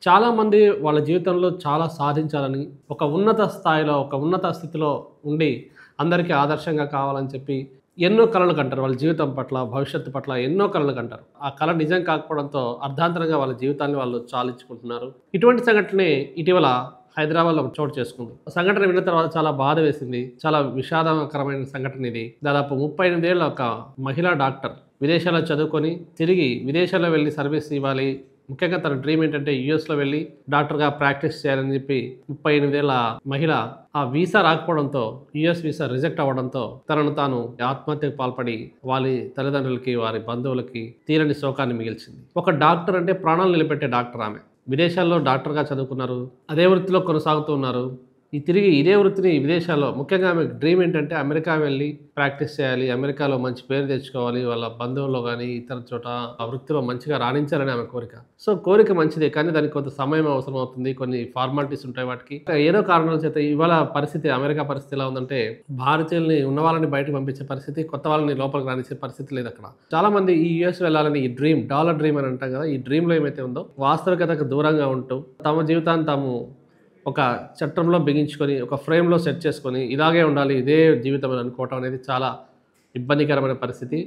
చాలామంది వాళ్ళ జీవితంలో చాలా సాధించాలని, ఒక ఉన్నత స్థాయిలో, ఒక ఉన్నత స్థితిలో ఉండి, అందరికీ ఆదర్శంగా కావాలని చెప్పి ఎన్నో కలలు కంటారు. వాళ్ళ జీవితం పట్ల, భవిష్యత్తు పట్ల ఎన్నో కలలు కంటారు. ఆ కల నిజం కాకపోవడంతో అర్ధాంతరంగా వాళ్ళ జీవితాన్ని వాళ్ళు చాలించుకుంటున్నారు. ఇటువంటి సంఘటనే ఇటీవల హైదరాబాద్‌లో ఒక చోటు చేసుకుంది. ఆ సంఘటన విన్న తర్వాత చాలా బాధ వేసింది. చాలా విషాదకరమైన సంఘటన ఇది. దాదాపు 38 ఏళ్ల ఒక మహిళా డాక్టర్ విదేశాల్లో చదువుకొని తిరిగి విదేశాల్లో వెళ్లి సర్వీస్ ఇవ్వాలి. ముఖ్యంగా తన డ్రీమ్ ఏంటంటే యూఎస్‌లో వెళ్లి డాక్టర్‌గా ప్రాక్టీస్ చేయాలని చెప్పి 38 ఏళ్ల మహిళ ఆ వీసా రాకపోవడంతో, యూఎస్ వీసా రిజెక్ట్ అవ్వడంతో తనను తాను ఆత్మహత్యకు పాల్పడి వారి తల్లిదండ్రులకి, వారి బంధువులకి తీరని శోకాన్ని మిగిల్చింది. ఒక డాక్టర్ అంటే ప్రాణాలు నిలబెట్టే డాక్టర్ ఆమె. విదేశాల్లో డాక్టర్‌గా చదువుకున్నారు. అదే వృత్తిలో కొనసాగుతూ ఉన్నారు. తిరిగి ఇదే వృత్తిని విదేశాల్లో ముఖ్యంగా ఆమెకు డ్రీమ్ ఏంటంటే అమెరికా వెళ్లి ప్రాక్టీస్ చేయాలి. అమెరికాలో మంచి పేరు తెచ్చుకోవాలి. వాళ్ళ బంధువుల్లో గాని, ఇతర చోట ఆ వృత్తిలో మంచిగా రాణించాలని ఆమె కోరిక. సో, కోరిక మంచిదే. కానీ దానికి కొంత సమయం అవసరం అవుతుంది. కొన్ని ఫార్మాలిటీస్ ఉంటాయి వాటికి. ఏదో కారణాల చేత ఇవాళ పరిస్థితి అమెరికా పరిస్థితి ఎలా ఉందంటే, భారతీయుల్ని ఉన్న వాళ్ళని బయటకు పంపించే పరిస్థితి, కొత్త వాళ్ళని లోపలికి రానిచ్చే పరిస్థితి లేదక్కడ. చాలా మంది ఈ యూఎస్ వెళ్ళాలని ఈ డ్రీమ్, డాలర్ డ్రీమ్ అని అంటాం కదా! ఈ డ్రీమ్‌లో ఏమైతే ఉందో వాస్తవికతకు దూరంగా ఉంటూ తమ జీవితాన్ని తాము ఒక చట్రంలో బిగించుకొని, ఒక ఫ్రేమ్‌లో సెట్ చేసుకొని, ఇలాగే ఉండాలి, ఇదే జీవితం అని అనుకోవటం అనేది చాలా ఇబ్బందికరమైన పరిస్థితి.